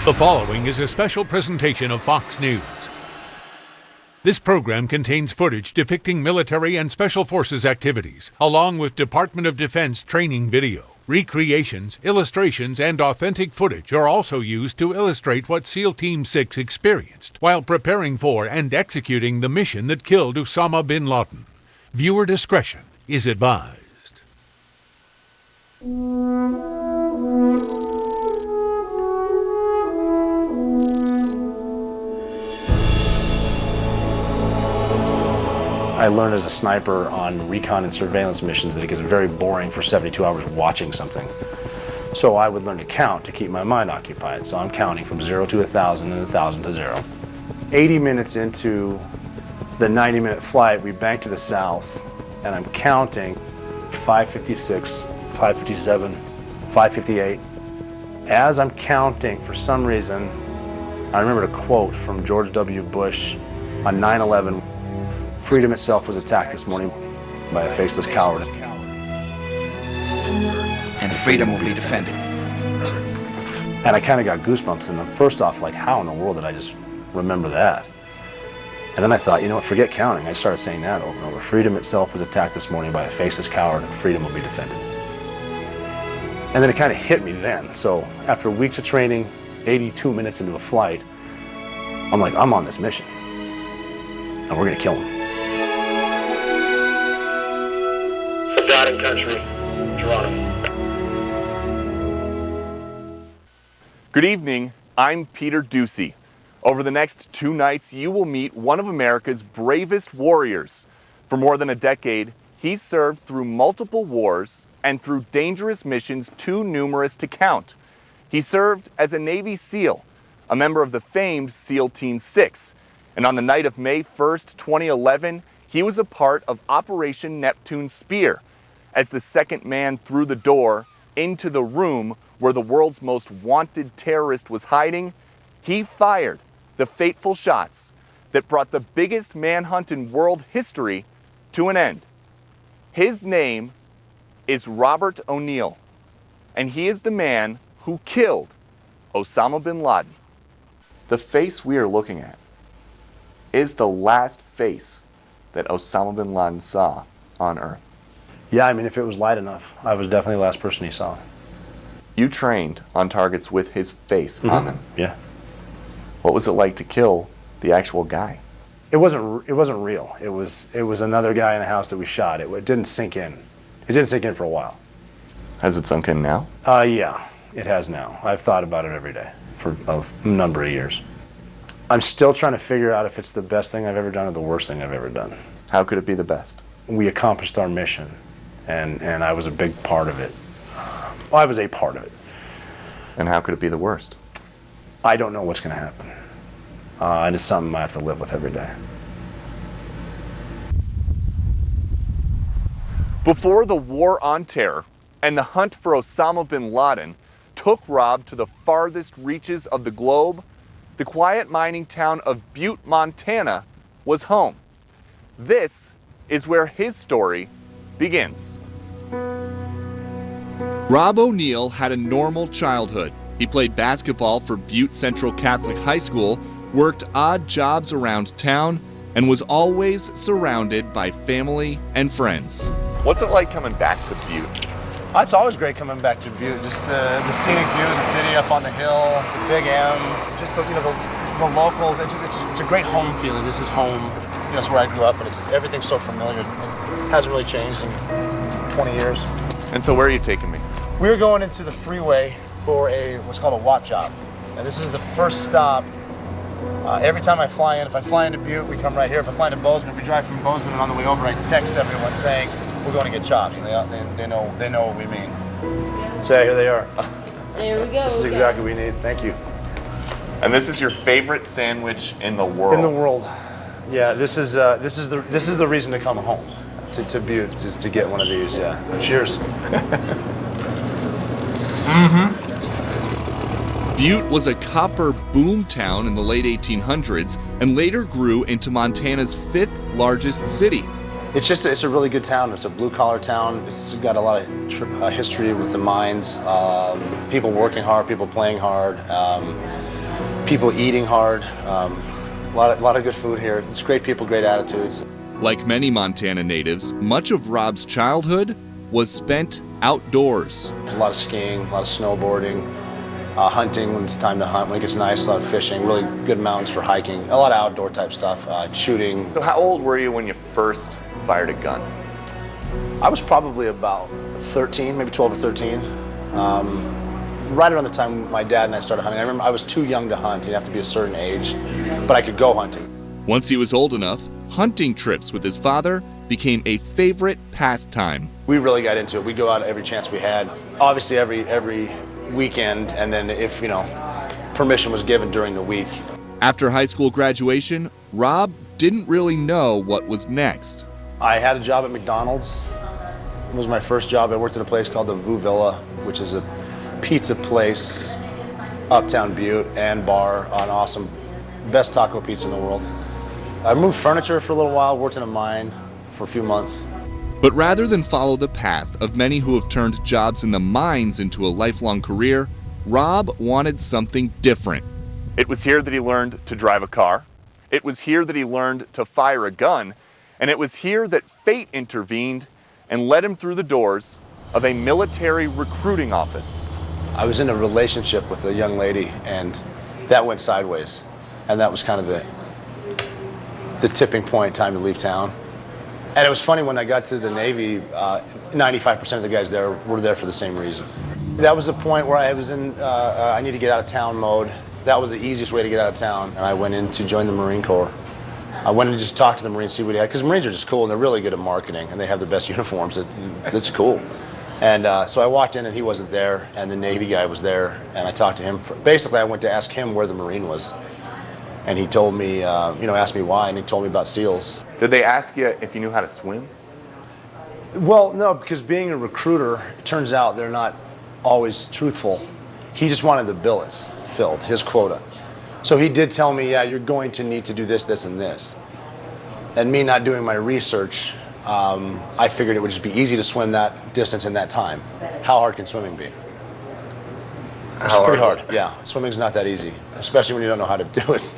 The following is a special presentation of Fox News. This program contains footage depicting military and special forces activities, along with Department of Defense training video. Recreations, illustrations, and authentic footage are also used to illustrate what SEAL Team 6 experienced while preparing for and executing the mission that killed Usama bin Laden. Viewer discretion is advised. I learned as a sniper on recon and surveillance missions that it gets very boring for 72 hours watching something. So I would learn to count to keep my mind occupied. So I'm counting from 0 to 1,000 and 1,000 to 0. 80 minutes into the 90-minute flight, we bank to the south, and I'm counting 556, 557, 558. As I'm counting, for some reason, I remembered a quote from George W. Bush on 9/11. Freedom itself was attacked this morning by a faceless coward. And freedom will be defended. And I kind of got goosebumps in them. First off, like, how in the world did I just remember that? And then I thought, you know what, forget counting. I started saying that over and over. Freedom itself was attacked this morning by a faceless coward, and freedom will be defended. And then it kind of hit me then. So after weeks of training, 82 minutes into a flight, I'm like, I'm on this mission. And we're going to kill him. Laden country, Toronto. Good evening, I'm Peter Ducey. Over the next 2 nights, you will meet one of America's bravest warriors. For more than a decade, he served through multiple wars and through dangerous missions too numerous to count. He served as a Navy SEAL, a member of the famed SEAL Team 6. And on the night of May 1st, 2011, he was a part of Operation Neptune Spear, as the second man through the door into the room where the world's most wanted terrorist was hiding. He fired the fateful shots that brought the biggest manhunt in world history to an end. His name is Robert O'Neill, and he is the man who killed Osama bin Laden. The face we are looking at is the last face that Osama bin Laden saw on Earth. Yeah, I mean, if it was light enough, I was definitely the last person he saw. You trained on targets with his face on them. Yeah. What was it like to kill the actual guy? It wasn't real. It was another guy in a house that we shot. It didn't sink in. It didn't sink in for a while. Has it sunk in now? Yeah, it has now. I've thought about it every day for a number of years. I'm still trying to figure out if it's the best thing I've ever done or the worst thing I've ever done. How could it be the best? We accomplished our mission, and I was a big part of it. Well, I was a part of it. And how could it be the worst? I don't know what's going to happen. And it's something I have to live with every day. Before the war on terror and the hunt for Osama bin Laden took Rob to the farthest reaches of the globe, the quiet mining town of Butte, Montana was home. This is where his story begins. Rob O'Neill had a normal childhood. He played basketball for Butte Central Catholic High School, worked odd jobs around town, and was always surrounded by family and friends. What's it like coming back to Butte? It's always great coming back to Butte. Just the scenic view of the city up on the hill, the Big M, just the locals. It's a great home feeling. This is home. It's where I grew up, and it's just, everything's so familiar. It hasn't really changed in 20 years. And so where are you taking me? We're going into the freeway for what's called a WAP job. And this is the first stop. Every time I fly in, if I fly into Butte, we come right here. If I fly into Bozeman, we drive from Bozeman, and on the way over, I text everyone saying, we're going to get chops. And they know what we mean. So here they are. There we go. This is exactly what we need. Thank you. And this is your favorite sandwich in the world? In the world. Yeah, this is the reason to come home to Butte, is to get one of these. Yeah. Cheers. Butte was a copper boom town in the late 1800s and later grew into Montana's 5th largest city. It's a really good town. It's a blue-collar town. It's got a lot of history with the mines, people working hard, people playing hard, people eating hard, a lot of good food here. It's great people, great attitudes. Like many Montana natives, much of Rob's childhood was spent outdoors. There's a lot of skiing, a lot of snowboarding, hunting when it's time to hunt, when it gets nice, a lot of fishing, really good mountains for hiking, a lot of outdoor type stuff, shooting. So how old were you when you first fired a gun? I was probably about 13, maybe 12 or 13. Right around the time my dad and I started hunting. I remember I was too young to hunt. You'd have to be a certain age, but I could go hunting. Once he was old enough, hunting trips with his father became a favorite pastime. We really got into it. We'd go out every chance we had. Obviously every weekend, and then if, permission was given during the week. After high school graduation, Rob didn't really know what was next. I had a job at McDonald's. It was my first job. I worked at a place called the Vu Villa, which is a pizza place, uptown Butte, and bar on awesome, best taco pizza in the world. I moved furniture for a little while, worked in a mine for a few months. But rather than follow the path of many who have turned jobs in the mines into a lifelong career, Rob wanted something different. It was here that he learned to drive a car. It was here that he learned to fire a gun. And it was here that fate intervened and led him through the doors of a military recruiting office. I was in a relationship with a young lady, and that went sideways. And that was kind of the tipping point, time to leave town. And it was funny, when I got to the Navy, 95% of the guys there were there for the same reason. That was the point where I was in I need to get out of town mode. That was the easiest way to get out of town. And I went in to join the Marine Corps. I went and just talked to the Marines, see what he had, because Marines are just cool and they're really good at marketing and they have the best uniforms. It's cool. And so I walked in and he wasn't there, and the Navy guy was there, and I talked to him. Basically, I went to ask him where the Marine was. And he told me, asked me why, and he told me about SEALs. Did they ask you if you knew how to swim? Well, no, because being a recruiter, it turns out they're not always truthful. He just wanted the billets filled, his quota. So he did tell me, yeah, you're going to need to do this, this, and this. And me not doing my research, I figured it would just be easy to swim that distance in that time. How hard can swimming be? It's pretty hard, yeah. Swimming's not that easy, especially when you don't know how to do it.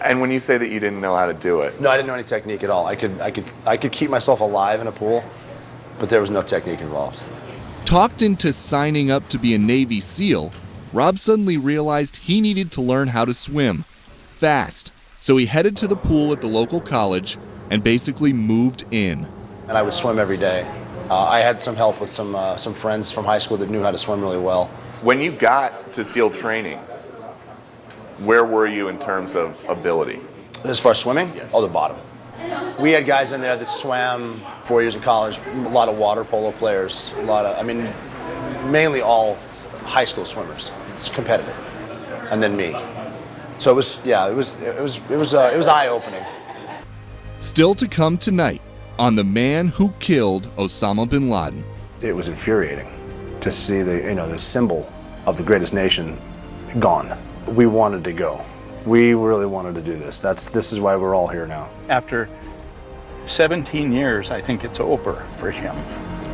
And when you say that you didn't know how to do it? No, I didn't know any technique at all. I could keep myself alive in a pool, but there was no technique involved. Talked into signing up to be a Navy SEAL, Rob suddenly realized he needed to learn how to swim fast. So he headed to the pool at the local college and basically moved in. And I would swim every day. I had some help with some friends from high school that knew how to swim really well. When you got to SEAL training, where were you in terms of ability? As far as swimming? Yes. Oh, the bottom. We had guys in there that swam 4 years in college, a lot of water polo players, mainly all high school swimmers. It's competitive. And then me. So it was eye-opening. Still to come tonight on the man who killed Osama bin Laden. It was infuriating to see the symbol of the greatest nation gone. We wanted to go. We really wanted to do this. This is why we're all here now. After 17 years, I think it's over for him.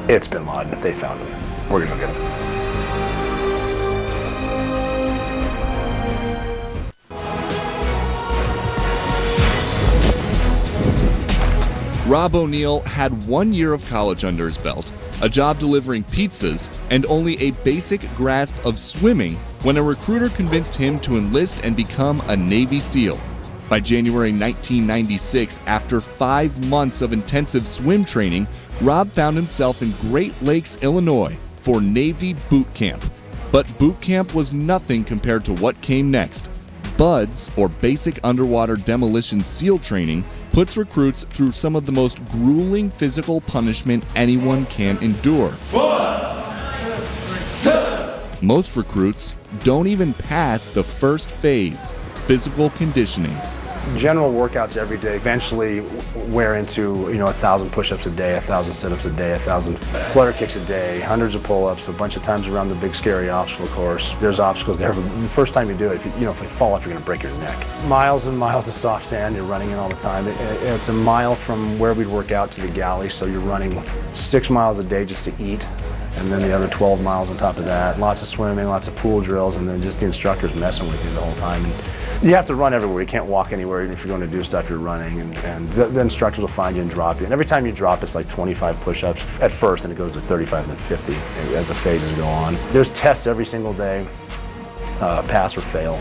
It's bin Laden. They found him. We're gonna go get him. Rob O'Neill had 1 year of college under his belt, a job delivering pizzas, and only a basic grasp of swimming when a recruiter convinced him to enlist and become a Navy SEAL. By January 1996, after 5 months of intensive swim training, Rob found himself in Great Lakes, Illinois for Navy boot camp. But boot camp was nothing compared to what came next. BUDS, or Basic Underwater Demolition SEAL Training, puts recruits through some of the most grueling physical punishment anyone can endure. 1, 2. Most recruits don't even pass the first phase, physical conditioning. General workouts every day eventually wear into 1,000 push-ups a day, 1,000 sit-ups a day, 1,000 flutter kicks a day, hundreds of pull-ups, a bunch of times around the big scary obstacle course. There's obstacles there, but the first time you do it, if you fall off, you're going to break your neck. Miles and miles of soft sand, you're running in all the time. It's a mile from where we'd work out to the galley, so you're running 6 miles a day just to eat, and then the other 12 miles on top of that. Lots of swimming, lots of pool drills, and then just the instructors messing with you the whole time. And you have to run everywhere. You can't walk anywhere. Even if you're going to do stuff, you're running, and the instructors will find you and drop you. And every time you drop, it's like 25 push-ups at first, and it goes to 35 and then 50 as the phases go on. There's tests every single day, pass or fail,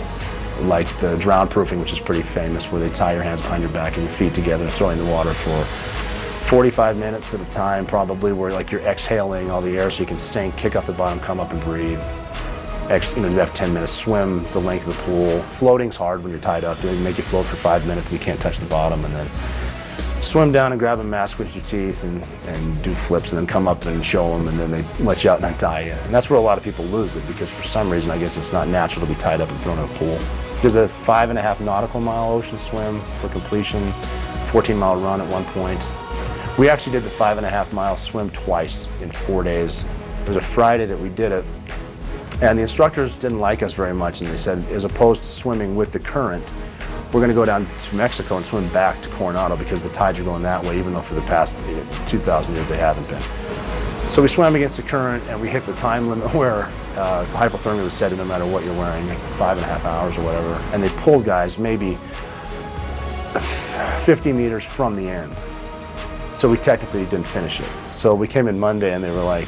like the drown proofing, which is pretty famous, where they tie your hands behind your back and your feet together and throw you in the water for 45 minutes at a time, probably, where like you're exhaling all the air so you can sink, kick off the bottom, come up and breathe. You have 10 minutes, swim the length of the pool. Floating's hard when you're tied up. They make you float for 5 minutes and you can't touch the bottom, and then swim down and grab a mask with your teeth and do flips, and then come up and show them, and then they let you out and untie you. And that's where a lot of people lose it, because for some reason, I guess it's not natural to be tied up and thrown in a pool. There's a 5.5 nautical mile ocean swim for completion, 14-mile run at one point. We actually did the 5.5 mile swim twice in 4 days. It was a Friday that we did it. And the instructors didn't like us very much, and they said, as opposed to swimming with the current, we're going to go down to Mexico and swim back to Coronado because the tides are going that way, even though for the past 2,000 years they haven't been. So we swam against the current, and we hit the time limit where hypothermia was set no matter what you're wearing, like 5.5 hours or whatever. And they pulled guys maybe 50 meters from the end. So we technically didn't finish it. So we came in Monday, and they were like,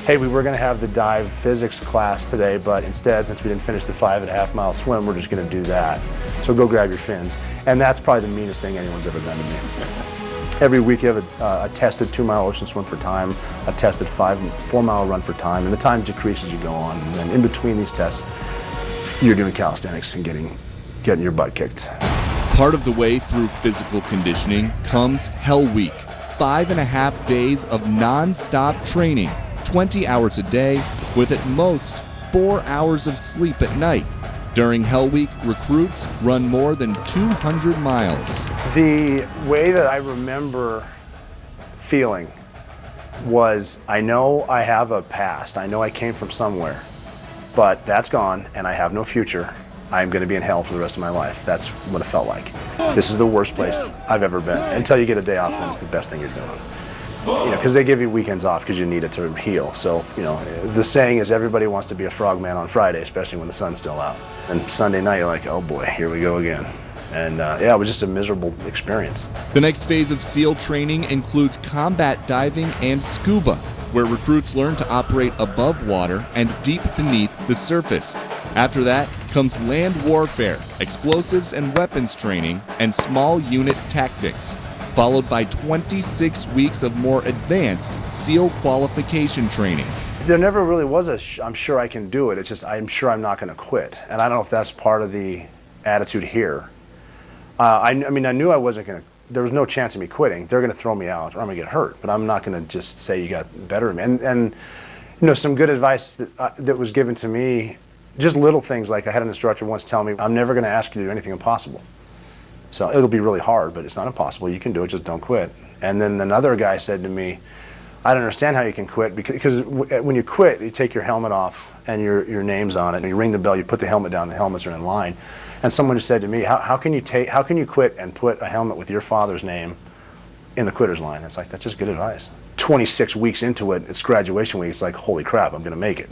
hey, we were going to have the dive physics class today, but instead, since we didn't finish the 5.5 mile swim, we're just going to do that. So go grab your fins. And that's probably the meanest thing anyone's ever done to me. Every week you have a tested 2-mile ocean swim for time, a tested 4-mile run for time, and the time decreases as you go on. And then in between these tests, you're doing calisthenics and getting your butt kicked. Part of the way through physical conditioning comes Hell Week, 5.5 days of non-stop training. 20 hours a day, with at most 4 hours of sleep at night. During Hell Week, recruits run more than 200 miles. The way that I remember feeling was, I know I have a past, I know I came from somewhere, but that's gone and I have no future. I'm going to be in hell for the rest of my life. That's what it felt like. This is the worst place I've ever been. Until you get a day off, then it's the best thing you're doing. Because they give you weekends off because you need it to heal. So, the saying is everybody wants to be a frogman on Friday, especially when the sun's still out. And Sunday night, you're like, oh boy, here we go again. And it was just a miserable experience. The next phase of SEAL training includes combat diving and scuba, where recruits learn to operate above water and deep beneath the surface. After that comes land warfare, explosives and weapons training, and small unit tactics, followed by 26 weeks of more advanced SEAL qualification training. There never really was I'm sure I can do it. It's just I'm sure I'm not going to quit. And I don't know if that's part of the attitude here. I knew I wasn't going to, there was no chance of me quitting. They're going to throw me out or I'm going to get hurt. But I'm not going to just say you got better of me. And some good advice that was given to me, just little things like I had an instructor once tell me, I'm never going to ask you to do anything impossible. So it'll be really hard, but it's not impossible. You can do it, just don't quit. And then another guy said to me, I don't understand how you can quit, because when you quit, you take your helmet off and your name's on it, and you ring the bell, you put the helmet down, the helmets are in line. And someone just said to me, how can you quit and put a helmet with your father's name in the quitter's line? It's like, that's just good advice. 26 weeks into it, it's graduation week, it's like, holy crap, I'm gonna make it.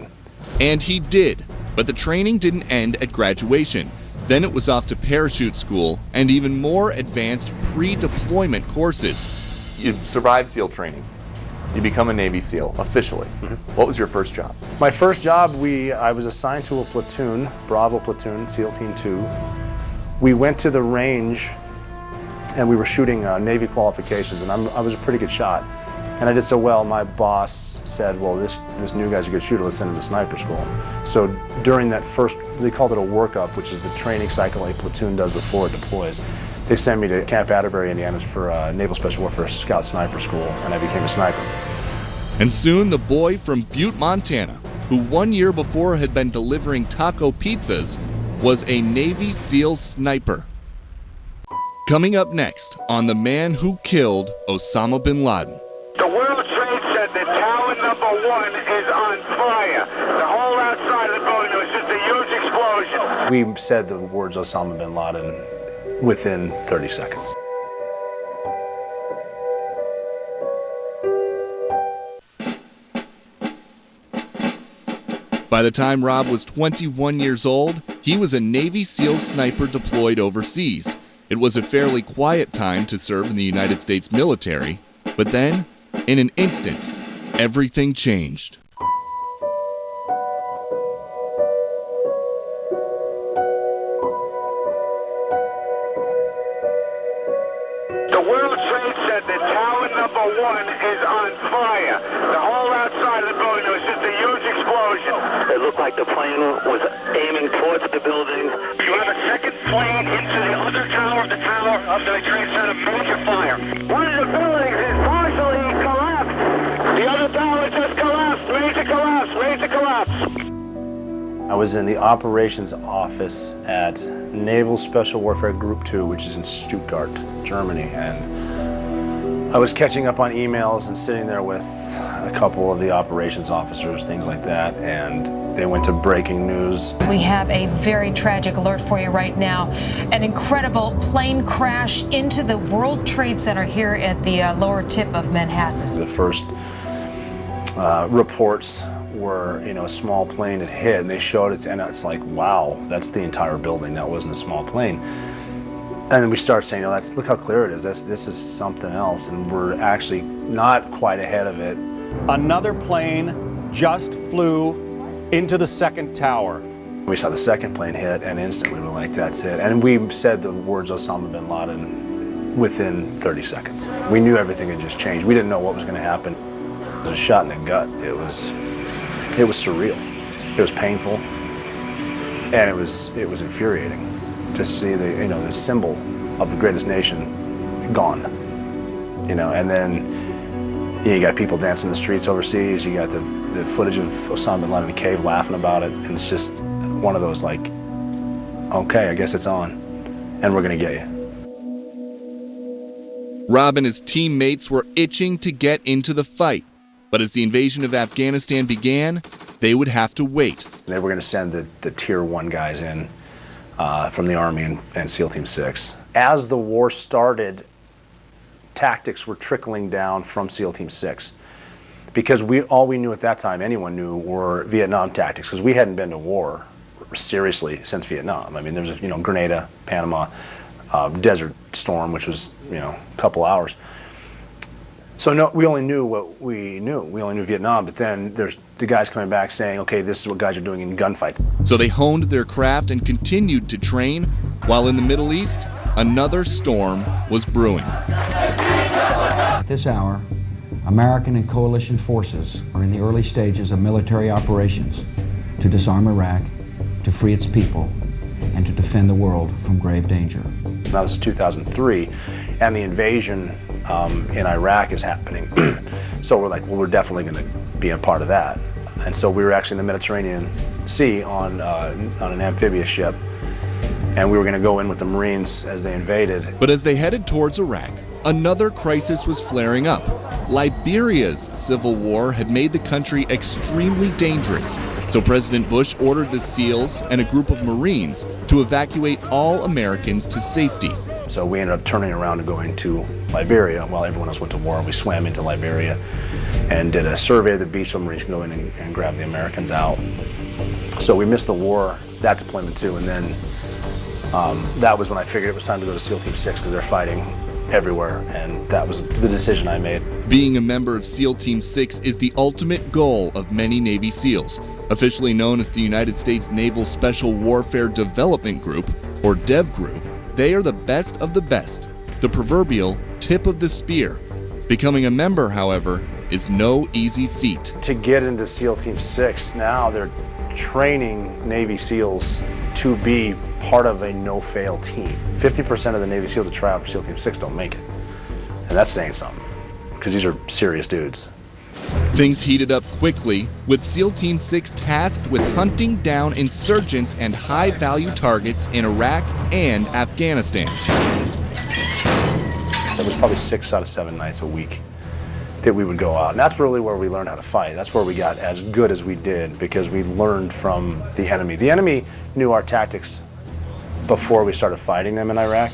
And he did, but the training didn't end at graduation. Then it was off to parachute school and even more advanced pre-deployment courses. You survive SEAL training. You become a Navy SEAL, officially. Mm-hmm. What was your first job? My first job, I was assigned to a platoon, Bravo platoon, SEAL Team 2. We went to the range and we were shooting Navy qualifications, and I was a pretty good shot. And I did so well, my boss said, well, this new guy's a good shooter, let's send him to sniper school. So during that first, they called it a workup, which is the training cycle a platoon does before it deploys. They sent me to Camp Atterbury, Indiana for Naval Special Warfare Scout Sniper School, and I became a sniper. And soon the boy from Butte, Montana, who 1 year before had been delivering taco pizzas, was a Navy SEAL sniper. Coming up next on The Man Who Killed Osama bin Laden. The World Trade Center, tower number 1 is on fire. The whole outside of the building, there was just a huge explosion. We said the words Osama bin Laden within 30 seconds. By the time Rob was 21 years old, he was a Navy SEAL sniper deployed overseas. It was a fairly quiet time to serve in the United States military, but then, in an instant, everything changed. The World Trade Center, tower number 1 is on fire. The whole outside of the building, there was just a huge explosion. It looked like the plane was aiming towards the building. You have a second plane into the other tower of the Trade Center, major fire. One of the buildings is partially collapsed. The other tower just collapsed. Major collapse, major collapse. I was in the operations office at Naval Special Warfare Group 2, which is in Stuttgart, Germany, and I was catching up on emails and sitting there with a couple of the operations officers, things like that, and they went to breaking news. We have a very tragic alert for you right now. An incredible plane crash into the World Trade Center here at the lower tip of Manhattan. The first reports were, a small plane had hit, and they showed it, and it's like, wow, that's the entire building. That wasn't a small plane. And then we start saying, look how clear it is. This is something else, and we're actually not quite ahead of it. Another plane just flew into the second tower. We saw the second plane hit, and instantly we're like, that's it. And we said the words Osama bin Laden within 30 seconds. We knew everything had just changed. We didn't know what was going to happen. It was a shot in the gut. It was surreal. It was painful, and it was infuriating to see the symbol of the greatest nation gone. And then you got people dancing in the streets overseas. You got the footage of Osama bin Laden in a cave laughing about it, and it's just one of those like, okay, I guess it's on, and we're gonna get you. Rob and his teammates were itching to get into the fight, but as the invasion of Afghanistan began, they would have to wait. They were gonna send the Tier 1 guys in from the Army and SEAL Team 6. As the war started, tactics were trickling down from SEAL Team 6. Because all we knew at that time, anyone knew, were Vietnam tactics, because we hadn't been to war seriously since Vietnam. I mean, there was Grenada, Panama, Desert Storm, which was a couple hours. So no, we only knew what we knew. We only knew Vietnam, but then there's the guys coming back saying, okay, this is what guys are doing in gunfights. So they honed their craft and continued to train, while in the Middle East, another storm was brewing. At this hour, American and coalition forces are in the early stages of military operations to disarm Iraq, to free its people, and to defend the world from grave danger. Now this is 2003, and the invasion in Iraq is happening. So we're like, well, we're definitely going to be a part of that. And so we were actually in the Mediterranean Sea on an amphibious ship, and we were going to go in with the Marines as they invaded. But as they headed towards Iraq, another crisis was flaring up. Liberia's civil war had made the country extremely dangerous, so President Bush ordered the SEALs and a group of Marines to evacuate all Americans to safety. So we ended up turning around and going to Liberia while everyone else went to war. We swam into Liberia and did a survey of the beach so Marines could go in and grab the Americans out. So we missed the war, that deployment too, and then that was when I figured it was time to go to SEAL Team 6 because they're fighting everywhere, and that was the decision I made. Being a member of SEAL Team 6 is the ultimate goal of many Navy SEALs. Officially known as the United States Naval Special Warfare Development Group, or DevGru, they are the best of the best, the proverbial tip of the spear. Becoming a member, however, is no easy feat. To get into SEAL Team 6, now they're training Navy SEALs to be part of a no-fail team. 50% of the Navy SEALs that try out for SEAL Team 6 don't make it. And that's saying something, because these are serious dudes. Things heated up quickly, with SEAL Team 6 tasked with hunting down insurgents and high-value targets in Iraq and Afghanistan. It was probably 6 out of 7 nights a week that we would go out. And that's really where we learned how to fight. That's where we got as good as we did, because we learned from the enemy. The enemy knew our tactics before we started fighting them in Iraq,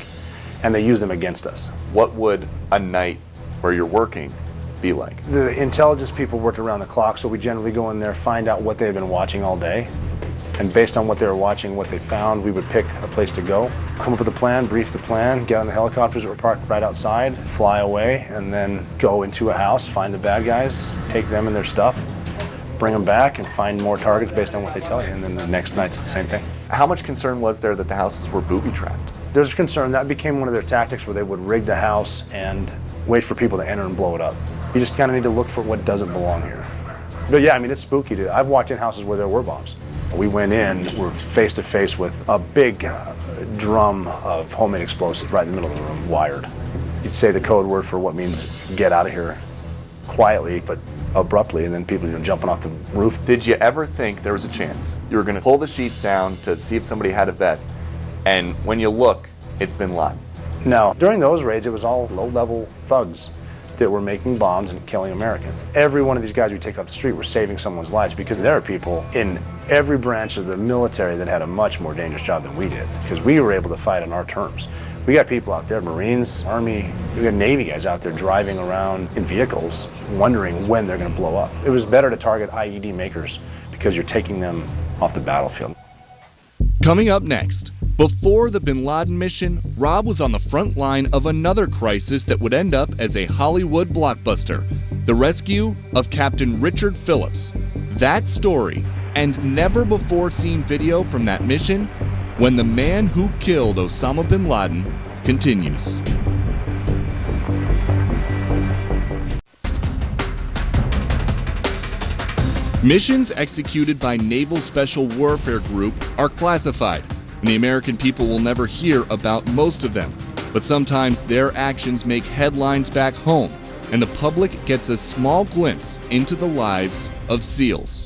and they used them against us. What would a night where you're working be like? The intelligence people worked around the clock, so we generally go in there, find out what they've been watching all day, and based on what they were watching, what they found, we would pick a place to go, come up with a plan, brief the plan, get on the helicopters that were parked right outside, fly away, and then go into a house, find the bad guys, take them and their stuff, bring them back, and find more targets based on what they tell you, and then the next night's the same thing. How much concern was there that the houses were booby-trapped? There's concern. That became one of their tactics, where they would rig the house and wait for people to enter and blow it up. You just kind of need to look for what doesn't belong here. But yeah, I mean, it's spooky, dude. I've walked in houses where there were bombs. We went in, we're face to face with a big drum of homemade explosives right in the middle of the room, wired. You'd say the code word for what means get out of here quietly, but abruptly, and then people jumping off the roof. Did you ever think there was a chance you were going to pull the sheets down to see if somebody had a vest, and when you look, it's bin Laden? No. During those raids, it was all low-level thugs that were making bombs and killing Americans. Every one of these guys we take off the street were saving someone's lives, because there are people in every branch of the military that had a much more dangerous job than we did, because we were able to fight on our terms. We got people out there, Marines, Army, we got Navy guys out there driving around in vehicles, wondering when they're gonna blow up. It was better to target IED makers, because you're taking them off the battlefield. Coming up next, before the bin Laden mission, Rob was on the front line of another crisis that would end up as a Hollywood blockbuster, the rescue of Captain Richard Phillips. That story, and never-before-seen video from that mission, when the man who killed Osama bin Laden continues. Missions executed by Naval Special Warfare Group are classified, and the American people will never hear about most of them. But sometimes their actions make headlines back home, and the public gets a small glimpse into the lives of SEALs.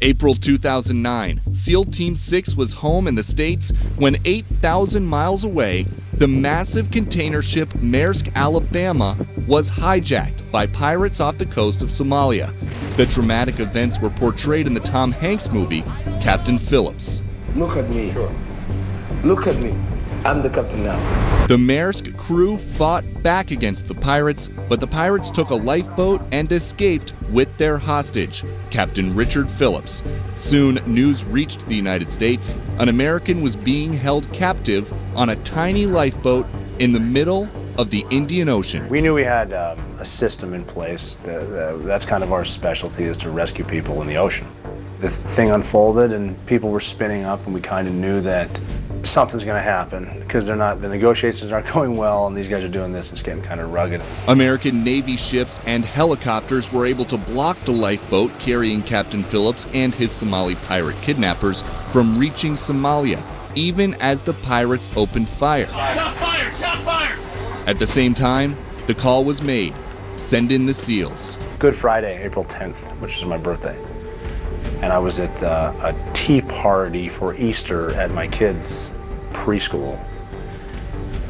April 2009, SEAL Team 6 was home in the States when 8,000 miles away, the massive container ship Maersk, Alabama, was hijacked by pirates off the coast of Somalia. The dramatic events were portrayed in the Tom Hanks movie, Captain Phillips. Look at me. Sure. Look at me. I'm the captain now. The Maersk crew fought back against the pirates, but the pirates took a lifeboat and escaped with their hostage, Captain Richard Phillips. Soon, news reached the United States. An American was being held captive on a tiny lifeboat in the middle of the Indian Ocean. We knew we had a system in place. That's kind of our specialty, is to rescue people in the ocean. The thing unfolded and people were spinning up, and we kind of knew that something's going to happen, because the negotiations aren't going well, and these guys are doing this. It's getting kind of rugged. American Navy ships and helicopters were able to block the lifeboat carrying Captain Phillips and his Somali pirate kidnappers from reaching Somalia, even as the pirates opened fire. Shots fired! Shots fired! At the same time, the call was made: send in the SEALs. Good Friday, April 10th, which is my birthday. And I was at a tea party for Easter at my kids' preschool.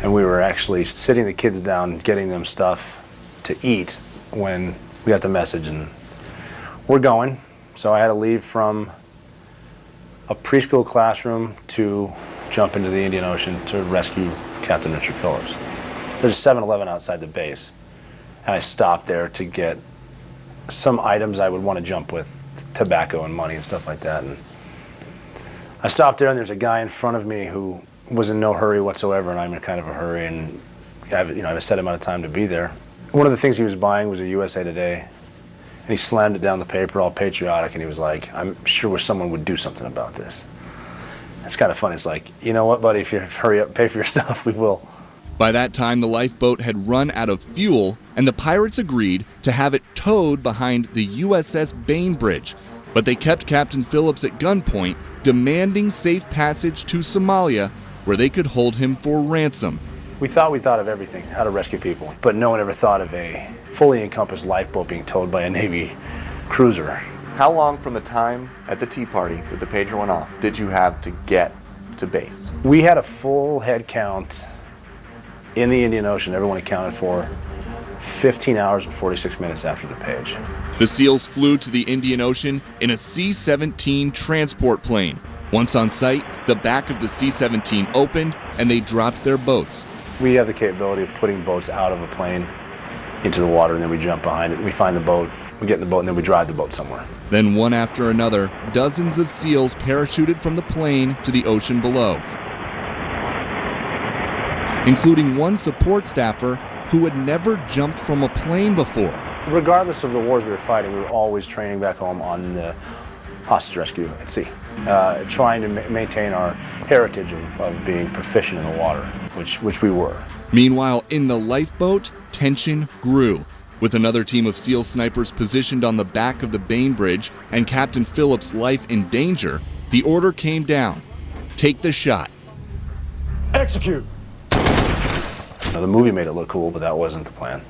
And we were actually sitting the kids down, getting them stuff to eat, when we got the message, and we're going. So I had to leave from a preschool classroom to jump into the Indian Ocean to rescue Captain Richard Phillips. There's a 7-Eleven outside the base, and I stopped there to get some items I would want to jump with, tobacco and money and stuff like that. And I stopped there, and there's a guy in front of me who was in no hurry whatsoever, and I'm in kind of a hurry, and I have a set amount of time to be there. One of the things he was buying was a USA Today, and he slammed it down the paper, all patriotic, and he was like, "I'm sure wish someone would do something about this." It's kind of funny. It's like, you know what, buddy, if you hurry up and pay for your stuff, we will. By that time, the lifeboat had run out of fuel, and the pirates agreed to have it towed behind the USS Bainbridge. But they kept Captain Phillips at gunpoint, demanding safe passage to Somalia, where they could hold him for ransom. We thought of everything, how to rescue people, but no one ever thought of a fully encompassed lifeboat being towed by a Navy cruiser. How long from the time at the tea party that the pager went off did you have to get to base? We had a full head count in the Indian Ocean, everyone accounted for 15 hours and 46 minutes after the page. The SEALs flew to the Indian Ocean in a C-17 transport plane. Once on site, the back of the C-17 opened and they dropped their boats. We have the capability of putting boats out of a plane into the water, and then we jump behind it. We find the boat, we get in the boat, and then we drive the boat somewhere. Then one after another, dozens of SEALs parachuted from the plane to the ocean below, including one support staffer who had never jumped from a plane before. Regardless of the wars we were fighting, we were always training back home on the hostage rescue at sea, trying to maintain our heritage of being proficient in the water, which we were. Meanwhile, in the lifeboat, tension grew. With another team of SEAL snipers positioned on the back of the Bainbridge and Captain Phillips' life in danger, the order came down. Take the shot. Execute. Now, the movie made it look cool, but that wasn't the plan.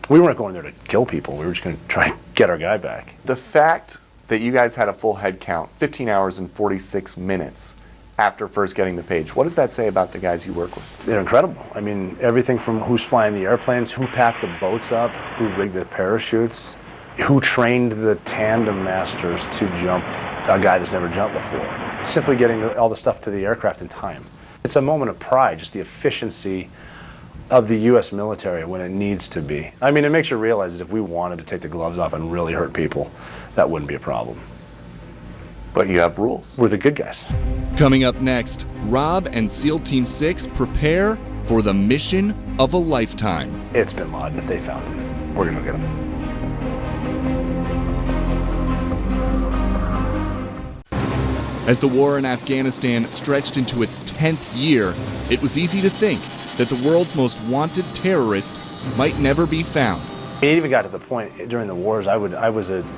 We weren't going there to kill people. We were just going to try and get our guy back. The fact that you guys had a full head count, 15 hours and 46 minutes after first getting the page, what does that say about the guys you work with? They're incredible. I mean, everything from who's flying the airplanes, who packed the boats up, who rigged the parachutes, who trained the tandem masters to jump a guy that's never jumped before. Simply getting all the stuff to the aircraft in time. It's a moment of pride, just the efficiency of the U.S. military when it needs to be. I mean, it makes you realize that if we wanted to take the gloves off and really hurt people, that wouldn't be a problem. But you have rules. We're the good guys. Coming up next, Rob and SEAL Team 6 prepare for the mission of a lifetime. It's bin Laden. They found him. We're going to get him. As the war in Afghanistan stretched into its 10th year, it was easy to think that the world's most wanted terrorist might never be found. It even got to the point during the wars, I would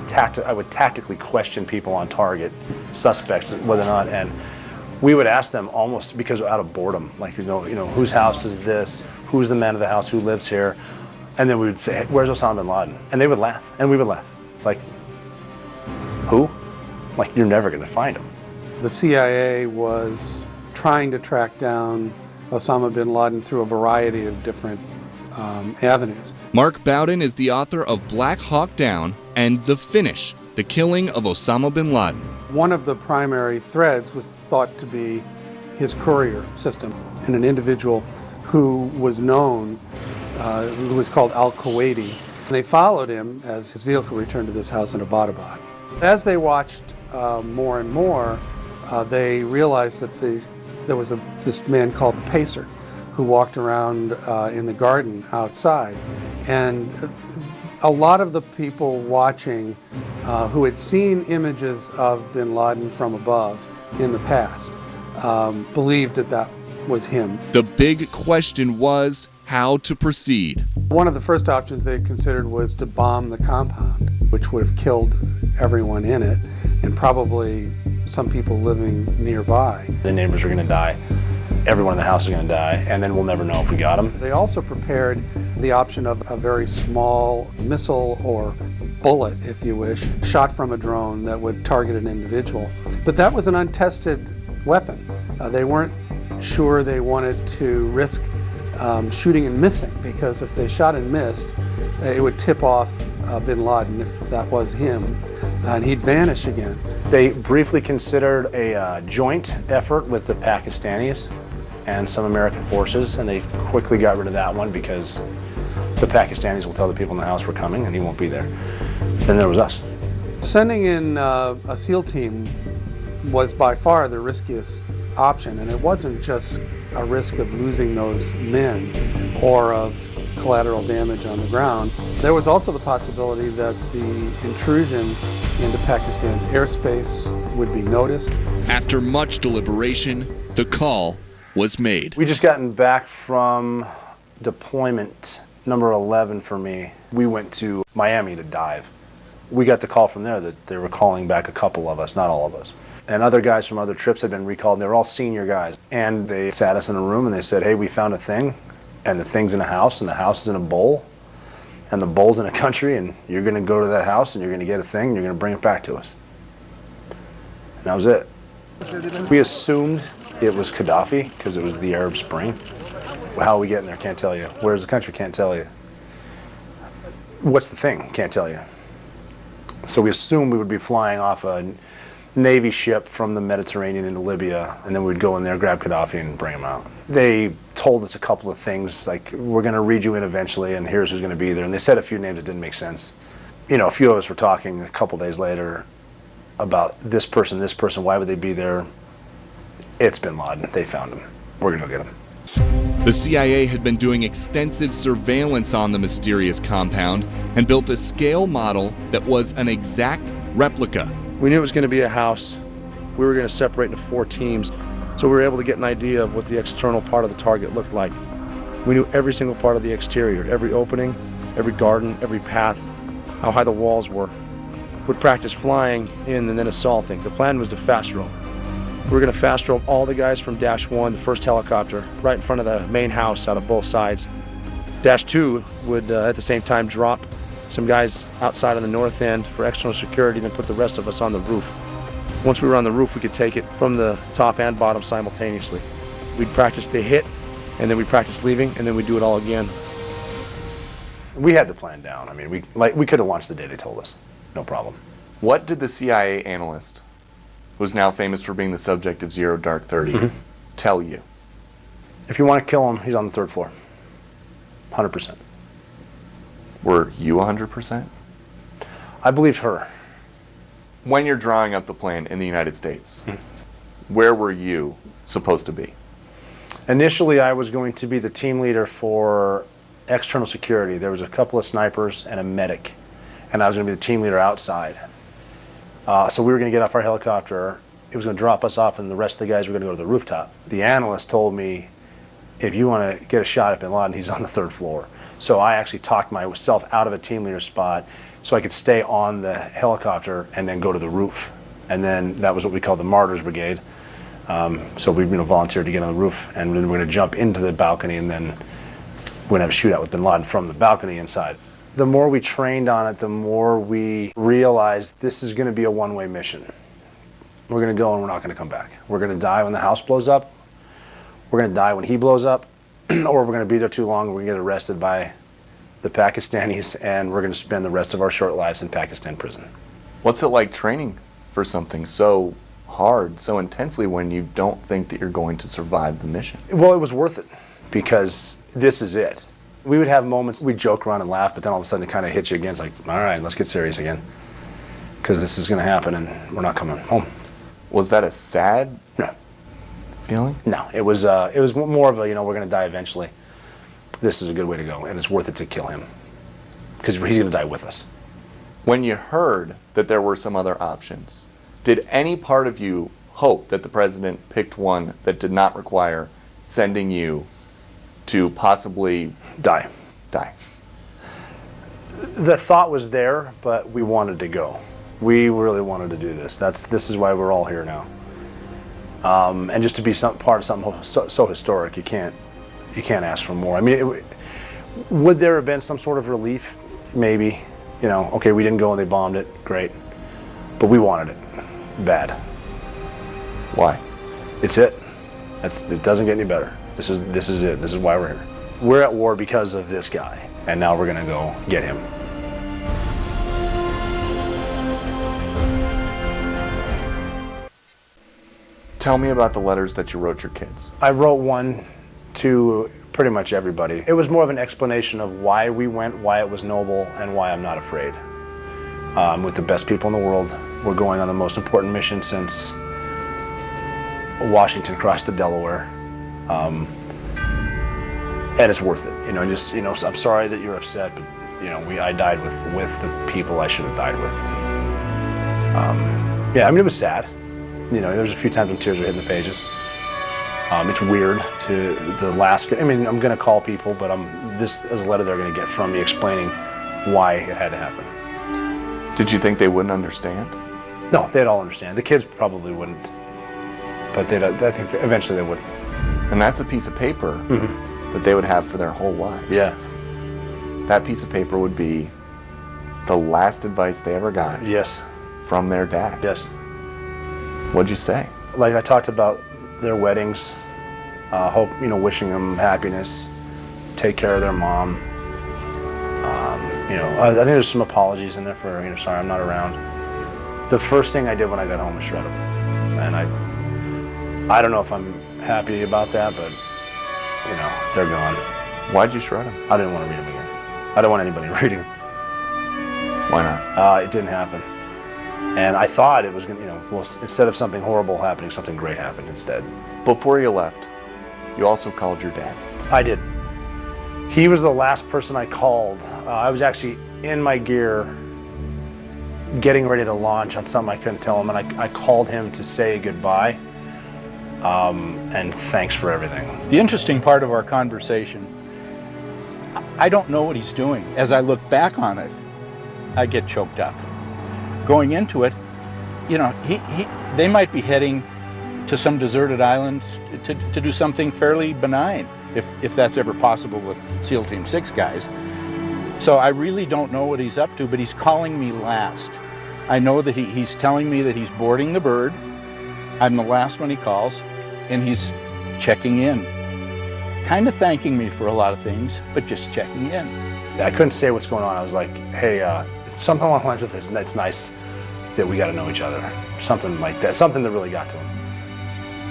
tactically question people on target, suspects, whether or not, and we would ask them almost because out of boredom, like, you know, whose house is this? Who's the man of the house? Who lives here? And then we would say, where's Osama bin Laden? And they would laugh, and we would laugh. It's like, who? Like, you're never going to find him. The CIA was trying to track down Osama bin Laden through a variety of different avenues. Mark Bowden is the author of Black Hawk Down and The Finish, the killing of Osama bin Laden. One of the primary threads was thought to be his courier system, and an individual who was known, who was called Al-Kuwaiti. They followed him as his vehicle returned to this house in Abbottabad. As they watched more and more, they realized that there was this man called the Pacer, who walked around in the garden outside. And a lot of the people watching who had seen images of bin Laden from above in the past believed that that was him. The big question was how to proceed. One of the first options they considered was to bomb the compound, which would have killed everyone in it and probably some people living nearby. The neighbors are going to die. Everyone in the house is going to die, and then we'll never know if we got them. They also prepared the option of a very small missile or bullet, if you wish, shot from a drone that would target an individual. But that was an untested weapon. They weren't sure they wanted to risk shooting and missing, because if they shot and missed, it would tip off bin Laden if that was him, and he'd vanish again. They briefly considered a joint effort with the Pakistanis and some American forces, and they quickly got rid of that one because the Pakistanis will tell the people in the house we're coming and he won't be there. Then there was us. Sending in a SEAL team was by far the riskiest option, and it wasn't just a risk of losing those men or of collateral damage on the ground. There was also the possibility that the intrusion into Pakistan's airspace would be noticed. After much deliberation, the call was made. We just gotten back from deployment number 11 for me. We went to Miami to dive. We got the call from there that they were calling back a couple of us, not all of us. And other guys from other trips had been recalled, and they were all senior guys. And they sat us in a room and they said, hey, we found a thing, and the thing's in a house, and the house is in a bowl, and the bowl's in a country, and you're going to go to that house and you're going to get a thing and you're going to bring it back to us. And that was it. We assumed it was Gaddafi because it was the Arab Spring, How are we getting there? Can't tell you. Where's the country? Can't tell you. What's the thing? Can't tell you. So we assumed we would be flying off a Navy ship from the Mediterranean into Libya, and then we'd go in there, grab Gaddafi, and bring him out. They told us a couple of things, like, we're going to read you in eventually, and here's who's going to be there. And they said a few names that didn't make sense. You know, a few of us were talking a couple days later about this person, why would they be there? It's bin Laden. They found him. We're going to go get him. The CIA had been doing extensive surveillance on the mysterious compound and built a scale model that was an exact replica. We knew it was going to be a house. We were going to separate into 4 teams, so we were able to get an idea of what the external part of the target looked like. We knew every single part of the exterior, every opening, every garden, every path, how high the walls were. We'd practice flying in and then assaulting. The plan was to fast rope. We were going to fast rope all the guys from Dash 1, the first helicopter, right in front of the main house out of both sides. Dash 2 would, at the same time, drop some guys outside on the north end for external security, then put the rest of us on the roof. Once we were on the roof, we could take it from the top and bottom simultaneously. We'd practice the hit, and then we'd practice leaving, and then we'd do it all again. We had the plan down. I mean, we could have launched the day they told us. No problem. What did the CIA analyst, who's now famous for being the subject of Zero Dark 30, tell you? If you want to kill him, he's on the 3rd floor. 100%. Were you 100%? I believed her. When you're drawing up the plan in the United States, where were you supposed to be? Initially, I was going to be the team leader for external security. There was a couple of snipers and a medic, and I was going to be the team leader outside. So we were going to get off our helicopter. It was going to drop us off, and the rest of the guys were going to go to the rooftop. The analyst told me, if you want to get a shot at bin Laden, he's on the 3rd floor. So I actually talked myself out of a team leader spot so I could stay on the helicopter and then go to the roof. And then that was what we called the Martyrs Brigade. So we volunteered to get on the roof, and then we're going to jump into the balcony, and then we're going to have a shootout with bin Laden from the balcony inside. The more we trained on it, the more we realized this is going to be a one-way mission. We're going to go and we're not going to come back. We're going to die when the house blows up. We're going to die when he blows up. Or we're going to be there too long and we're going to get arrested by the Pakistanis, and we're going to spend the rest of our short lives in Pakistan prison. What's it like training for something so hard, so intensely, when you don't think that you're going to survive the mission? Well, it was worth it, because this is it. We would have moments, we'd joke around and laugh, but then all of a sudden it kind of hits you again. It's like, all right, let's get serious again, because this is going to happen and we're not coming home. Was that a sad feeling? No, it was more of a, we're going to die eventually. This is a good way to go, and it's worth it to kill him, because he's going to die with us. When you heard that there were some other options, did any part of you hope that the president picked one that did not require sending you to possibly die? The thought was there, but we wanted to go. We really wanted to do this. This is why we're all here now. And just to be part of something so historic, you can't ask for more. I mean, would there have been some sort of relief? Maybe. Okay, we didn't go and they bombed it. Great. But we wanted it. Bad. Why? It's it. It doesn't get any better. This is it. This is why we're here. We're at war because of this guy, and now we're going to go get him. Tell me about the letters that you wrote your kids. I wrote one to pretty much everybody. It was more of an explanation of why we went, why it was noble, and why I'm not afraid. With the best people in the world, we're going on the most important mission since Washington crossed the Delaware. And it's worth it. I'm sorry that you're upset, but I died with the people I should have died with. It was sad. There's a few times when tears are hitting the pages. It's weird to the last. I'm going to call people, but this is a letter they're going to get from me explaining why it had to happen. Did you think they wouldn't understand? No, they'd all understand. The kids probably wouldn't, but I think eventually they would. And that's a piece of paper that they would have for their whole lives. Yeah. That piece of paper would be the last advice they ever got. Yes. From their dad. Yes. What'd you say? Like I talked about their weddings, Hope, wishing them happiness, take care of their mom. I think there's some apologies in there for, sorry I'm not around. The first thing I did when I got home was shred them. And I don't know if I'm happy about that, but, they're gone. Why'd you shred them? I didn't want to read them again. I don't want anybody reading them. Why not? It didn't happen. And I thought it was going to, well, instead of something horrible happening, something great happened instead. Before you left, you also called your dad. I did. He was the last person I called. I was actually in my gear, getting ready to launch on something I couldn't tell him, and I called him to say goodbye, and thanks for everything. The interesting part of our conversation, I don't know what he's doing. As I look back on it, I get choked up. Going into it, they might be heading to some deserted island to do something fairly benign, if that's ever possible with SEAL Team 6 guys. So I really don't know what he's up to, but he's calling me last. I know that he's telling me that he's boarding the bird. I'm the last one he calls, and he's checking in. Kind of thanking me for a lot of things, but just checking in. I couldn't say what's going on. I was like, hey, it's something along the lines of, it's nice that we got to know each other. Something like that, something that really got to him.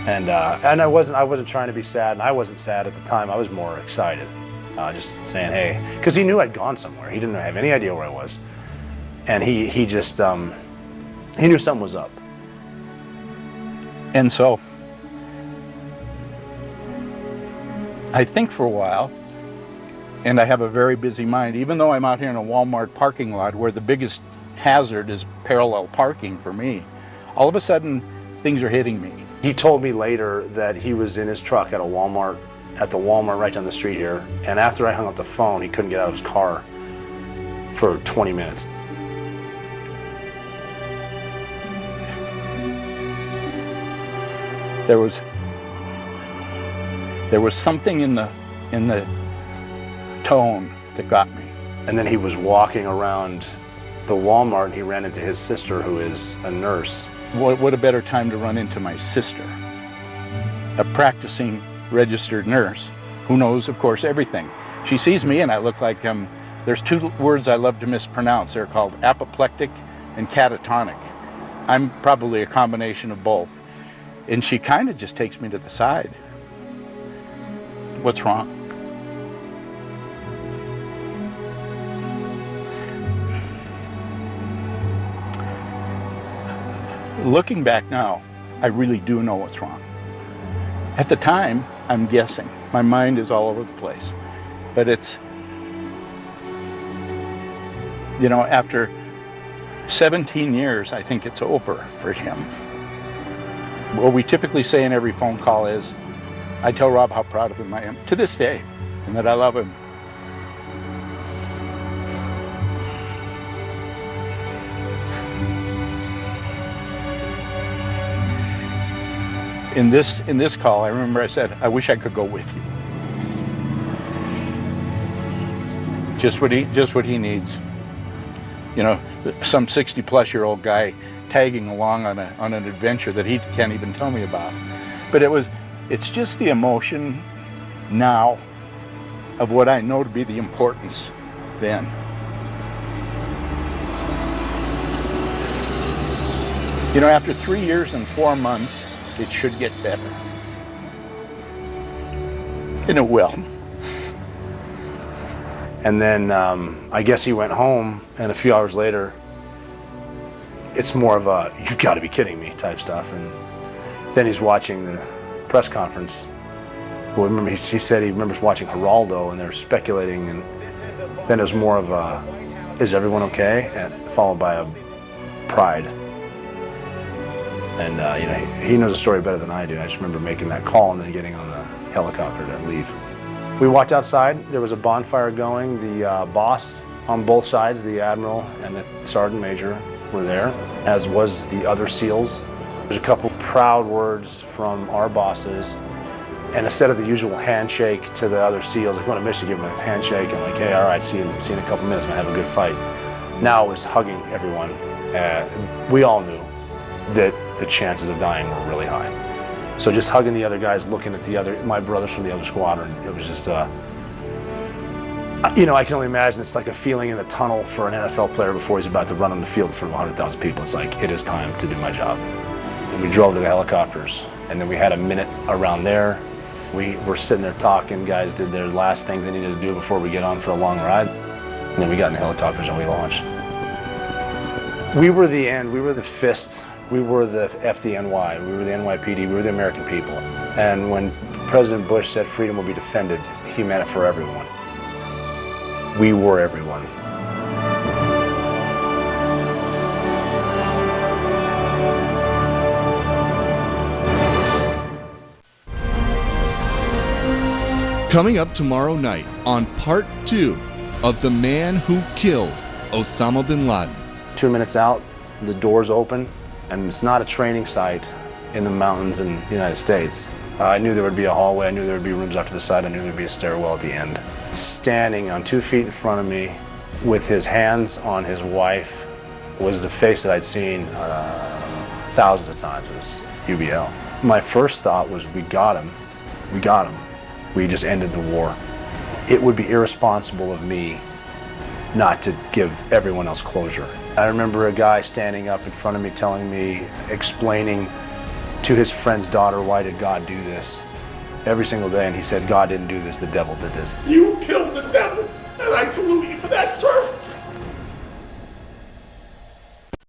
And I wasn't trying to be sad, and I wasn't sad at the time. I was more excited, just saying, hey, because he knew I'd gone somewhere. He didn't have any idea where I was. And he just, he knew something was up. And so, I think for a while, and I have a very busy mind, even though I'm out here in a Walmart parking lot where the biggest hazard is parallel parking for me, all of a sudden, things are hitting me. He told me later that he was in his truck at the Walmart right down the street here, and after I hung up the phone, he couldn't get out of his car for 20 minutes. There was something in the tone that got me. And then he was walking around the Walmart and he ran into his sister, who is a nurse. What a better time to run into my sister, a practicing registered nurse who knows, of course, everything. She sees me and I look like, there's two words I love to mispronounce. They're called apoplectic and catatonic. I'm probably a combination of both. And she kind of just takes me to the side. What's wrong? Looking back now, I really do know what's wrong. At the time, I'm guessing. My mind is all over the place. But it's, after 17 years, I think it's over for him. What we typically say in every phone call is, I tell Rob how proud of him I am to this day, and that I love him. In this call, I remember I said, I wish I could go with you. Just what he needs. Some 60-plus-year-old guy tagging along on an adventure that he can't even tell me about. But it's just the emotion now of what I know to be the importance then. After 3 years and 4 months, it should get better. And it will. And then I guess he went home, and a few hours later, it's more of a, you've got to be kidding me type stuff. And then he's watching the press conference. Well, remember, he said he remembers watching Geraldo, and they're speculating, and then it was more of a, is everyone okay? And followed by a pride. And he knows the story better than I do. I just remember making that call and then getting on the helicopter to leave. We walked outside. There was a bonfire going. The boss on both sides, the admiral and the sergeant major, were there, as was the other SEALs. There's a couple proud words from our bosses, and instead of the usual handshake to the other SEALs, like, going to Michigan, give them a handshake and like, hey, all right, see you in a couple minutes, man, have a good fight. Now it was hugging everyone. We all knew that the chances of dying were really high. So just hugging the other guys, looking at my brothers from the other squadron, it was just, you know, I can only imagine it's like a feeling in the tunnel for an NFL player before he's about to run on the field in front of 100,000 people. It's like, it is time to do my job. And we drove to the helicopters, and then we had a minute around there. We were sitting there talking, guys did their last things they needed to do before we get on for a long ride. And then we got in the helicopters and we launched. We were the end, we were the fists, we were the FDNY, we were the NYPD, we were the American people. And when President Bush said freedom will be defended, he meant it for everyone. We were everyone. Coming up tomorrow night on part 2 of The Man Who Killed Osama bin Laden. 2 minutes out, the doors open, and it's not a training site in the mountains in the United States. I knew there would be a hallway, I knew there would be rooms off to the side, I knew there would be a stairwell at the end. Standing on 2 feet in front of me with his hands on his wife was the face that I'd seen thousands of times. It was UBL. My first thought was, we got him. We got him. We just ended the war. It would be irresponsible of me not to give everyone else closure. I remember a guy standing up in front of me telling me, explaining to his friend's daughter, why did God do this? Every single day, and he said, God didn't do this, the devil did this. You killed